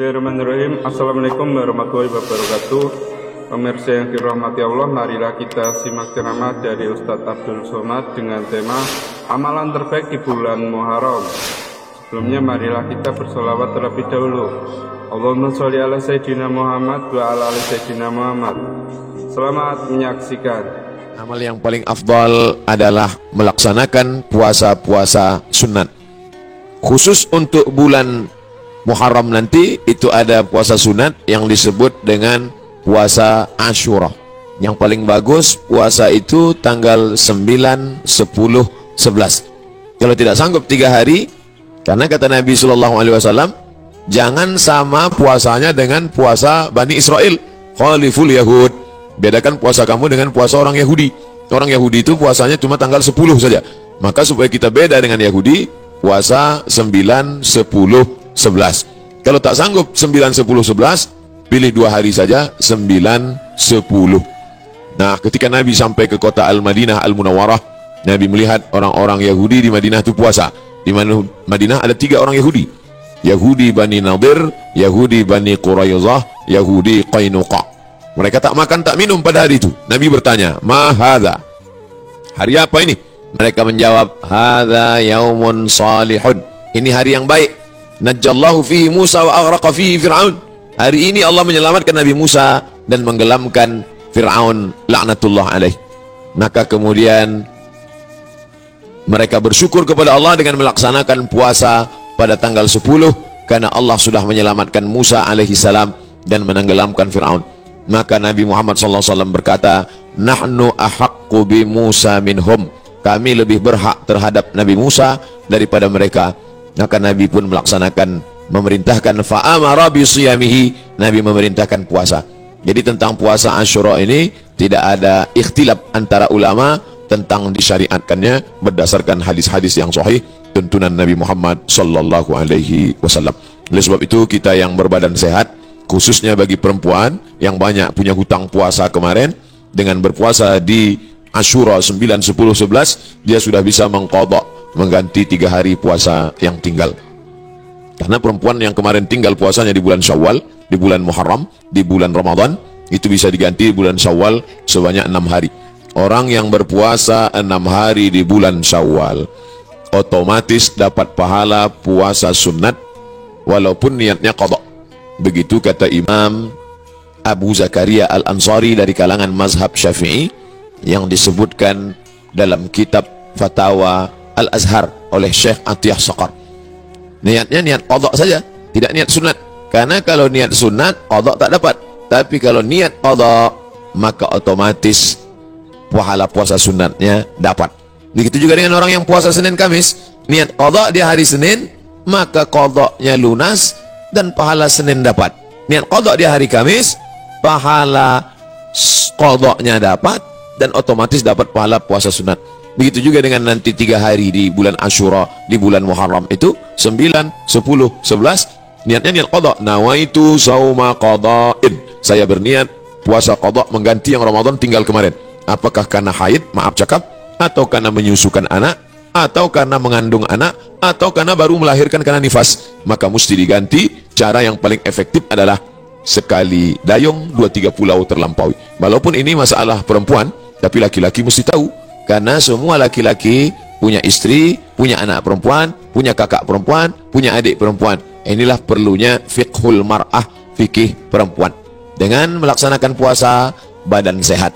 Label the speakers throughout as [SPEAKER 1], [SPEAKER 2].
[SPEAKER 1] Bismillahirrahmanirrahim. Assalamualaikum warahmatullahi wabarakatuh. Pemirsa yang dirahmati Allah, marilah kita simak ceramah dari Ustadz Abdul Somad dengan tema amalan terbaik di bulan Muharram. Sebelumnya marilah kita bersolawat terlebih dahulu. Allahumma sholli ala Sayyidina Muhammad wa ala ali Sayyidina Muhammad. Selamat menyaksikan.
[SPEAKER 2] Amal yang paling afdal adalah melaksanakan puasa-puasa sunat. Khusus untuk bulan Muharram nanti itu ada puasa sunat yang disebut dengan puasa Ashura. Yang paling bagus puasa itu tanggal 9, 10, 11. Kalau tidak sanggup 3 hari, karena kata Nabi SAW, jangan sama puasanya dengan puasa Bani Israel. Khaliful Yahud. Bedakan puasa kamu dengan puasa orang Yahudi. Orang Yahudi itu puasanya cuma tanggal 10 saja. Maka supaya kita beda dengan Yahudi, puasa 9, 10, 11. Kalau tak sanggup 9, 10, 11, pilih 2 hari saja, 9, 10. Nah, ketika Nabi sampai ke kota Al-Madinah Al-Munawwarah, Nabi melihat orang-orang Yahudi di Madinah itu puasa. Di Madinah ada 3 orang Yahudi. Yahudi Bani Nadir, Yahudi Bani Quraizah, Yahudi Qainuqa. Mereka tak makan, tak minum pada hari itu. Nabi bertanya, "Ma hadza?" Hari apa ini? Mereka menjawab, "Hadza yaumun salihun." Ini hari yang baik. Najjallahu fihi Musa wa aghraqa fihi Fir'aun. Hari ini Allah menyelamatkan Nabi Musa dan menggelamkan Fir'aun laknatullah alaih. Maka kemudian mereka bersyukur kepada Allah dengan melaksanakan puasa pada tanggal 10 karena Allah sudah menyelamatkan Musa alaihi salam dan menenggelamkan Fir'aun. Maka Nabi Muhammad SAW berkata, "Nahnu ahaqqu bi Musa minhum." Kami lebih berhak terhadap Nabi Musa daripada mereka. Maka Nabi pun melaksanakan, memerintahkan fa'amara bisiyamihi. Nabi memerintahkan puasa. Jadi tentang puasa Ashura ini tidak ada ikhtilaf antara ulama tentang disyariatkannya berdasarkan hadis-hadis yang sahih tuntunan Nabi Muhammad sallallahu alaihi wasallam. Oleh sebab itu kita yang berbadan sehat, khususnya bagi perempuan yang banyak punya hutang puasa kemarin, dengan berpuasa di Ashura 9, 10, 11, dia sudah bisa mengqadha, mengganti 3 hari puasa yang tinggal. Karena perempuan yang kemarin tinggal puasanya di bulan Syawal, di bulan Muharram, di bulan Ramadan, itu bisa diganti di bulan Syawal sebanyak 6 hari. Orang yang berpuasa 6 hari di bulan Syawal otomatis dapat pahala puasa sunat walaupun niatnya qadha. Begitu kata Imam Abu Zakaria Al-Ansari dari kalangan mazhab Syafi'i yang disebutkan dalam kitab Fatawa Al-Azhar oleh Syekh Atiyah Saqar. Niatnya niat qadha saja, tidak niat sunat. Karena kalau niat sunat, qadha tak dapat. Tapi kalau niat qadha, maka otomatis pahala puasa sunatnya dapat. Begitu juga dengan orang yang puasa Senin Kamis, niat qadha di hari Senin, maka qadhanya lunas dan pahala Senin dapat. Niat qadha di hari Kamis, pahala qadhanya dapat dan otomatis dapat pahala puasa sunat. Begitu juga dengan nanti 3 hari di bulan Ashura, di bulan Muharram itu 9, 10, 11, niatnya niat qadha. Nawaitu sauma qadha'in. Saya berniat puasa qadha mengganti yang Ramadan tinggal kemarin. Apakah karena haid, maaf cakap, atau karena menyusukan anak, atau karena mengandung anak, atau karena baru melahirkan karena nifas, maka mesti diganti. Cara yang paling efektif adalah sekali dayung 2-3 pulau terlampaui. Walaupun ini masalah perempuan, tapi laki-laki mesti tahu. Karena semua laki-laki punya istri, punya anak perempuan, punya kakak perempuan, punya adik perempuan. Inilah perlunya fiqhul mar'ah, fikih perempuan. Dengan melaksanakan puasa, badan sehat.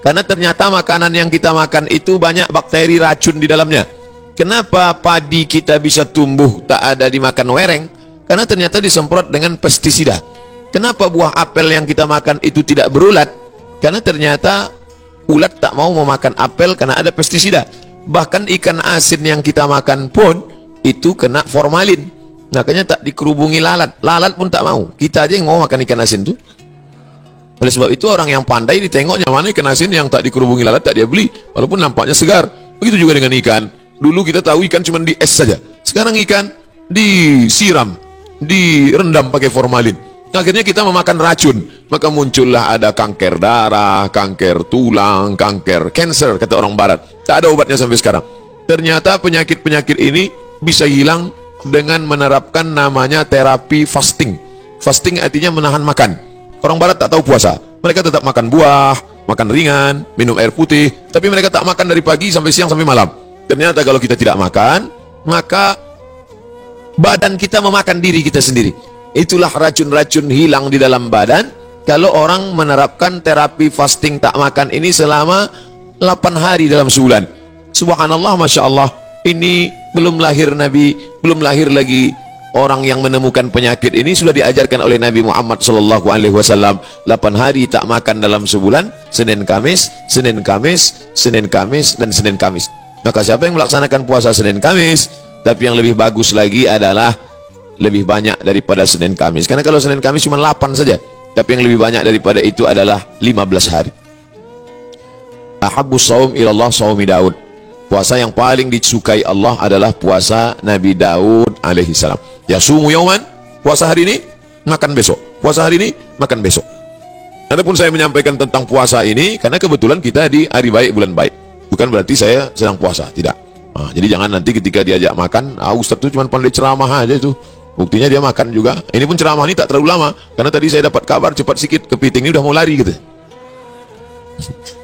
[SPEAKER 2] Karena ternyata makanan yang kita makan itu banyak bakteri racun di dalamnya. Kenapa padi kita bisa tumbuh tak ada dimakan wereng? Karena ternyata disemprot dengan pestisida. Kenapa buah apel yang kita makan itu tidak berulat? Karena ternyata ulat tak mau memakan apel karena ada pestisida. Bahkan ikan asin yang kita makan pun itu kena formalin. Makanya tak dikerubungi lalat. Lalat pun tak mau. Kita aja yang mau makan ikan asin tuh. Oleh sebab itu orang yang pandai ditengoknya mana ikan asin yang tak dikerubungi lalat tak dia beli. Walaupun nampaknya segar. Begitu juga dengan ikan. Dulu kita tahu ikan cuma di es saja. Sekarang ikan disiram, direndam pakai formalin. Akhirnya kita memakan racun, maka muncullah ada kanker darah, kanker tulang, kanker cancer kata orang barat. Tak ada obatnya sampai sekarang. Ternyata penyakit-penyakit ini bisa hilang dengan menerapkan namanya terapi fasting. Fasting artinya menahan makan. Orang barat tak tahu puasa, mereka tetap makan buah, makan ringan, minum air putih, tapi mereka tak makan dari pagi sampai siang sampai malam. Ternyata kalau kita tidak makan, maka badan kita memakan diri kita sendiri. Itulah racun-racun hilang di dalam badan kalau orang menerapkan terapi fasting tak makan ini selama 8 hari dalam sebulan. Subhanallah, Masya Allah, ini belum lahir Nabi, belum lahir lagi orang yang menemukan penyakit ini, sudah diajarkan oleh Nabi Muhammad SAW. 8 hari tak makan dalam sebulan, Senin Kamis, Senin Kamis, Senin Kamis, dan Senin Kamis. Maka siapa yang melaksanakan puasa Senin Kamis, tapi yang lebih bagus lagi adalah lebih banyak daripada Senin Kamis. Karena kalau Senin Kamis cuma 8 saja, tapi yang lebih banyak daripada itu adalah 15 hari. Ahabbus shaum ilallah shaumi Daud. Puasa yang paling disukai Allah adalah puasa Nabi Daud alaihissalam. Yasumu yauman, puasa hari ini, makan besok. Puasa hari ini, makan besok. Adapun saya menyampaikan tentang puasa ini karena kebetulan kita di hari baik, bulan baik. Bukan berarti saya sedang puasa, tidak. Nah, jadi jangan nanti ketika diajak makan, Ustaz itu cuma pandai ceramah aja itu. Buktinya dia makan juga. Ini pun ceramah ini tak terlalu lama, karena tadi saya dapat kabar cepat sikit, kepiting ini udah mau lari gitu.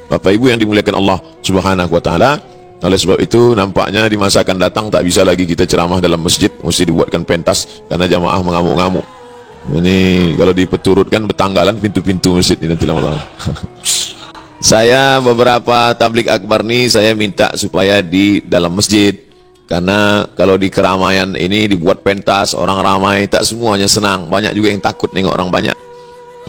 [SPEAKER 2] Bapak Ibu yang dimuliakan Allah Subhanahu wa taala, oleh sebab itu nampaknya di masa akan datang tak bisa lagi kita ceramah dalam masjid, mesti dibuatkan pentas karena jamaah mengamuk-ngamuk. Ini kalau dipeturutkan betanggalan pintu-pintu masjid ini nanti lama-lama. Saya beberapa tablik akbar nih saya minta supaya di dalam masjid, karena kalau di keramaian ini dibuat pentas, orang ramai, tak semuanya senang, banyak juga yang takut nengok orang banyak.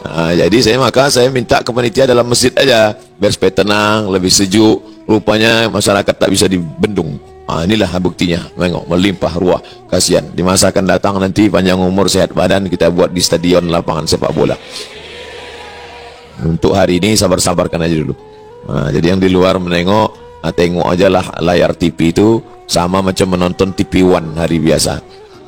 [SPEAKER 2] Nah, jadi maka saya minta ke panitia dalam masjid aja biar supaya tenang, lebih sejuk. Rupanya masyarakat tak bisa dibendung. Nah, inilah buktinya, tengok melimpah ruah. Kasihan di masa akan datang nanti panjang umur sehat badan kita buat di stadion lapangan sepak bola. Untuk hari ini sabar-sabarkan aja dulu. Nah, jadi yang di luar menengok, tengok aja lah layar TV itu sama macam menonton TV One hari biasa.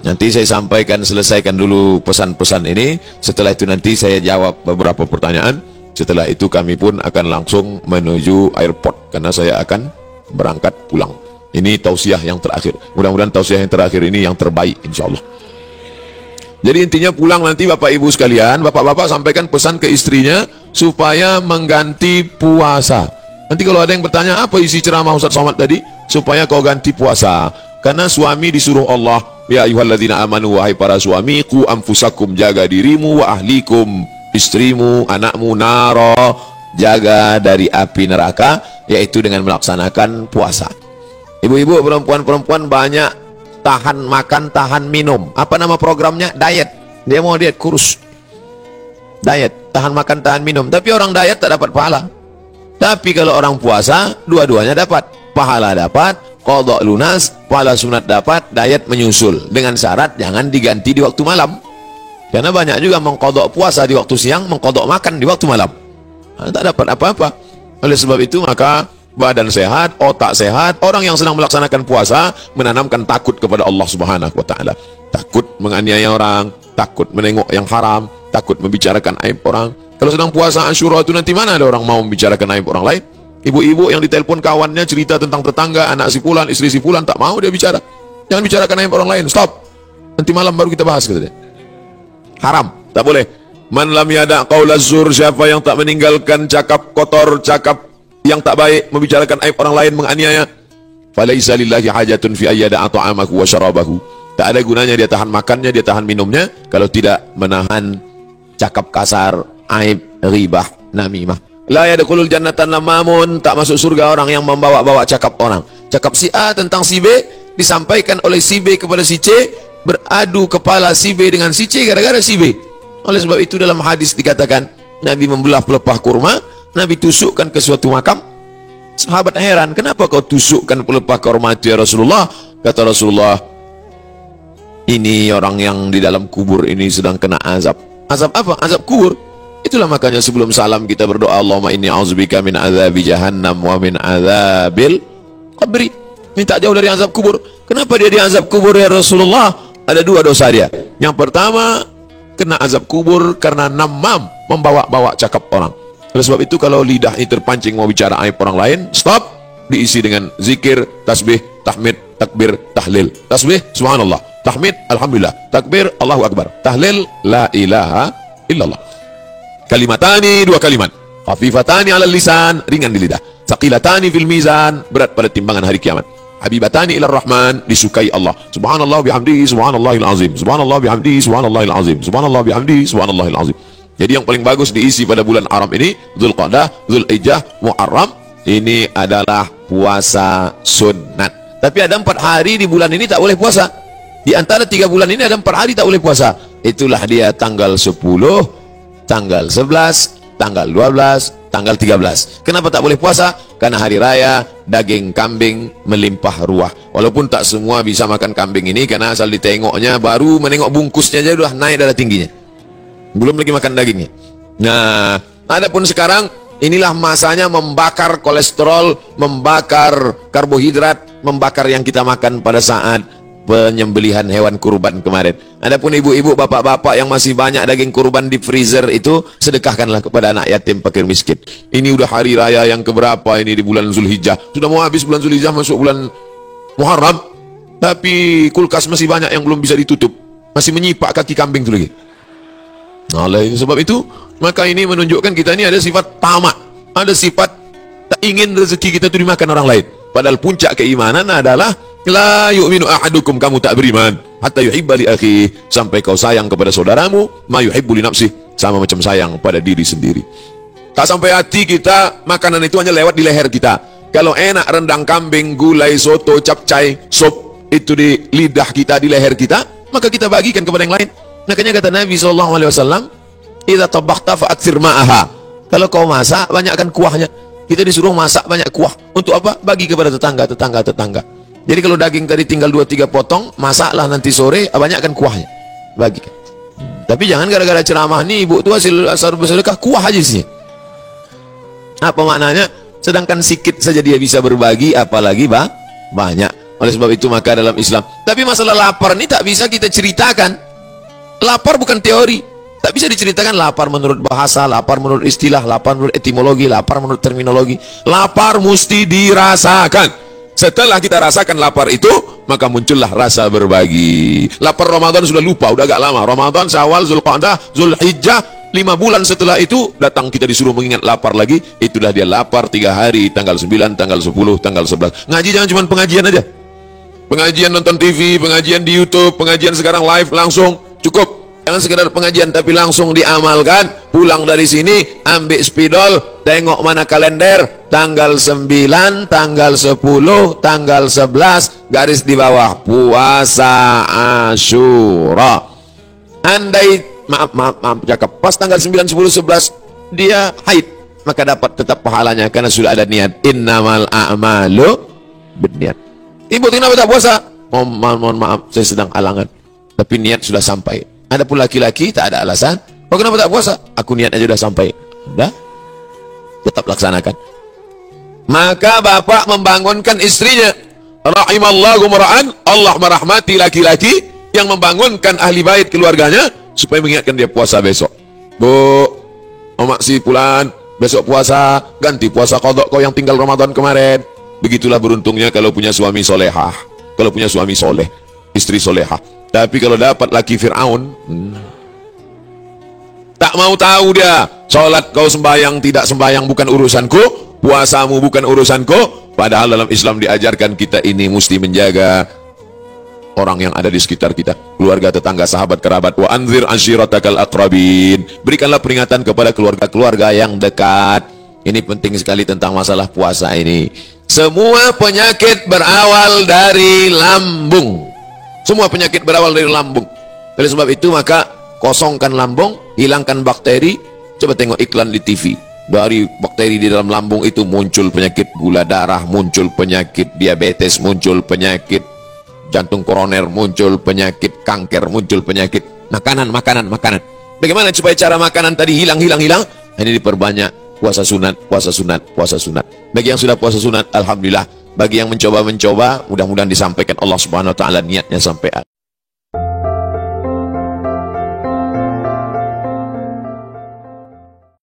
[SPEAKER 2] Nanti saya sampaikan, selesaikan dulu pesan-pesan ini. Setelah itu nanti saya jawab beberapa pertanyaan. Setelah itu kami pun akan langsung menuju airport karena saya akan berangkat pulang. Ini tausiah yang terakhir. Mudah-mudahan tausiah yang terakhir ini yang terbaik insyaallah. Jadi intinya pulang nanti Bapak Ibu sekalian, Bapak-bapak sampaikan pesan ke istrinya supaya mengganti puasa. Nanti kalau ada yang bertanya apa isi ceramah Ustaz Somad tadi, supaya kau ganti puasa. Karena suami disuruh Allah, ya ayyuhalladzina amanu, wahai para suami, qu anfusakum, jaga dirimu, wa ahlikum, istrimu, anakmu, naro, jaga dari api neraka, yaitu dengan melaksanakan puasa. Ibu-ibu, perempuan-perempuan banyak tahan makan, tahan minum. Apa nama programnya? Diet. Dia mau diet, kurus. Diet, tahan makan, tahan minum. Tapi orang diet tak dapat pahala. Tapi kalau orang puasa, dua-duanya dapat. Pahala dapat, qadha lunas, pahala sunat dapat, diet menyusul. Dengan syarat jangan diganti di waktu malam. Karena banyak juga mengqadha puasa di waktu siang, mengqadha makan di waktu malam. Nah, tak dapat apa-apa. Oleh sebab itu maka badan sehat, otak sehat, orang yang sedang melaksanakan puasa menanamkan takut kepada Allah Subhanahu wa taala. Takut menganiaya orang, takut menengok yang haram, takut membicarakan aib orang. Kalau sedang puasa Asyura itu nanti mana ada orang mau membicarakan aib orang lain? Ibu-ibu yang ditelepon kawannya cerita tentang tetangga, anak si fulan, istri si fulan, tak mau dia bicara. Jangan bicarakan aib orang lain, stop. Nanti malam baru kita bahas katanya. Haram, tak boleh. Man lam yada' qaulaz zur, siapa yang tak meninggalkan cakap kotor, cakap yang tak baik, membicarakan aib orang lain, menganiaya, falaisa lillahi hajatun fi ayyada'a ta'amahu wa syarabahu. Tak ada gunanya dia tahan makannya, dia tahan minumnya kalau tidak menahan cakap kasar, aib, ghibah, namimah. La yadkhulul jannatan lamamun, tak masuk surga orang yang membawa-bawa cakap orang. Cakap si A tentang si B disampaikan oleh si B kepada si C, beradu kepala si B dengan si C gara-gara si B. Oleh sebab itu dalam hadis dikatakan Nabi membelah pelepah kurma, Nabi tusukkan ke suatu makam. Sahabat heran, kenapa kau tusukkan pelepah kurma itu ya Rasulullah? Kata Rasulullah, ini orang yang di dalam kubur ini sedang kena azab. Azab apa? Azab kubur. Itulah makanya sebelum salam kita berdoa, Allahumma inni a'udzubika min azabi jahannam wa min azabil qabri. Minta jauh dari azab kubur. Kenapa dia di azab kubur ya Rasulullah? Ada dua dosa dia. Yang pertama, kena azab kubur karena namam, membawa-bawa cakap orang. Oleh sebab itu kalau lidah ini terpancing mau bicara aib orang lain, stop, diisi dengan zikir, tasbih, tahmid, takbir, tahlil. Tasbih, subhanallah. tahmid, alhamdulillah, takbir, Allahu akbar, tahlil, la ilaha illallah. Kalimatani, dua kalimat, khafifatani ala lisan, ringan di lidah, tsaqilatani fil mizan, berat pada timbangan hari kiamat, habibatani ila rahman, disukai Allah. Subhanallah bihamdihi subhanallahil azim, subhanallah bihamdihi subhanallahil azim, subhanallah bihamdihi subhanallahil azim. Jadi yang paling bagus diisi pada bulan Haram ini, Dzulqa'dah, Dzulhijjah, Muharram, ini adalah puasa sunat. Tapi ada 4 hari di bulan ini tak boleh puasa. Di antara 3 bulan ini ada 4 hari tak boleh puasa. Itulah dia tanggal 10, tanggal 11, tanggal 12, tanggal 13. Kenapa tak boleh puasa? Karena hari raya daging kambing melimpah ruah. Walaupun tak semua bisa makan kambing ini, karena asal ditengoknya, baru menengok bungkusnya aja udah naik darah tingginya, belum lagi makan dagingnya. Nah, adapun sekarang inilah masanya membakar kolesterol, membakar karbohidrat, membakar yang kita makan pada saat penyembelihan hewan kurban kemarin. Adapun ibu-ibu, bapak-bapak yang masih banyak daging kurban di freezer itu, sedekahkanlah kepada anak yatim, fakir miskin. Ini udah hari raya yang keberapa ini di bulan Zulhijjah. Sudah mau habis bulan Zulhijjah, masuk bulan Muharram, tapi kulkas masih banyak yang belum bisa ditutup, masih menyipak kaki kambing itu lagi. Nah, oleh sebab itu, maka ini menunjukkan kita ini ada sifat tamak, ada sifat tak ingin rezeki kita itu dimakan orang lain. Padahal puncak keimanan adalah la yu'minu ahadukum, kamu tak beriman hatta yuhibba li akhi, sampai kau sayang kepada saudaramu ma yuhibbu li nafsi, sama macam sayang pada diri sendiri. Tak sampai hati kita, makanan itu hanya lewat di leher kita. Kalau enak rendang kambing, gulai, soto, capcay, sop itu di lidah kita, di leher kita, maka kita bagikan kepada yang lain. Makanya kata Nabi SAW, idza tabakhta fa'aktsir ma'aha. Kalau kau masak, banyakkan kuahnya. Kita disuruh masak banyak kuah. Untuk apa? Bagi kepada tetangga. Jadi kalau daging tadi tinggal 2-3 potong, masaklah nanti sore, banyakkan kuahnya, bagikan. Tapi jangan gara-gara ceramah nih, ibu tua hasil bersedekah, kuah aja sih. Apa maknanya? Sedangkan sikit saja dia bisa berbagi, apalagi banyak. Oleh sebab itu maka dalam Islam, tapi masalah lapar ini tak bisa kita ceritakan. Lapar bukan teori, tak bisa diceritakan. Lapar menurut bahasa, lapar menurut istilah, lapar menurut etimologi, lapar menurut terminologi. Lapar mesti dirasakan. Setelah kita rasakan lapar itu, maka muncullah rasa berbagi. Lapar Ramadan sudah lupa, udah agak lama. Ramadan, Syawal, Dzulqa'dah, Dzulhijjah, 5 bulan setelah itu datang kita disuruh mengingat lapar lagi. Itulah dia lapar 3 hari, tanggal 9, tanggal 10, tanggal 11. Ngaji jangan cuma pengajian aja. Pengajian nonton TV, pengajian di YouTube, pengajian sekarang live langsung, cukup. Jangan sekedar pengajian tapi langsung diamalkan. Pulang dari sini, ambil spidol, tengok mana kalender, tanggal 9, tanggal 10, tanggal 11, garis di bawah, puasa Asyura. Andai, maaf cakap, pas tanggal 9, 10, 11, dia haid, maka dapat tetap pahalanya, karena sudah ada niat. Innamal a'malu binniat. Ibu kenapa tak puasa? Mohon maaf, saya sedang halangan. Tapi niat sudah sampai. Adapun laki-laki tak ada alasan. Oh, kenapa tak puasa? Aku niat aja sudah sampai. Sudah, tetap laksanakan. Maka bapak membangunkan istrinya. Rahimallahu mar'an, Allah merahmati laki-laki yang membangunkan ahli bait keluarganya supaya mengingatkan dia puasa besok. Bu, omak si Pulan, besok puasa, ganti puasa qadha kau yang tinggal Ramadan kemarin. Begitulah beruntungnya kalau punya suami solehah, kalau punya suami soleh, istri solehah. Tapi kalau dapat laki Fir'aun, tak mau tahu dia. Sholat kau sembahyang, tidak sembahyang bukan urusanku, puasamu bukan urusanku. Padahal dalam Islam diajarkan kita ini mesti menjaga orang yang ada di sekitar kita, keluarga, tetangga, sahabat, kerabat. Wa anzir ashiratakal aqrabin. Berikanlah peringatan kepada keluarga-keluarga yang dekat. Ini penting sekali tentang masalah puasa ini. Semua penyakit berawal dari lambung. Semua penyakit berawal dari lambung. Oleh sebab itu maka kosongkan lambung, hilangkan bakteri. Coba tengok iklan di TV. Dari bakteri di dalam lambung itu muncul penyakit gula darah, muncul penyakit diabetes, muncul penyakit jantung koroner, muncul penyakit kanker, muncul penyakit makanan. Bagaimana supaya cara makanan tadi hilang? Ini diperbanyak puasa sunat. Bagi yang sudah puasa sunat, alhamdulillah. Bagi yang mencoba, mudah-mudahan disampaikan Allah Subhanahu wa taala niatnya sampai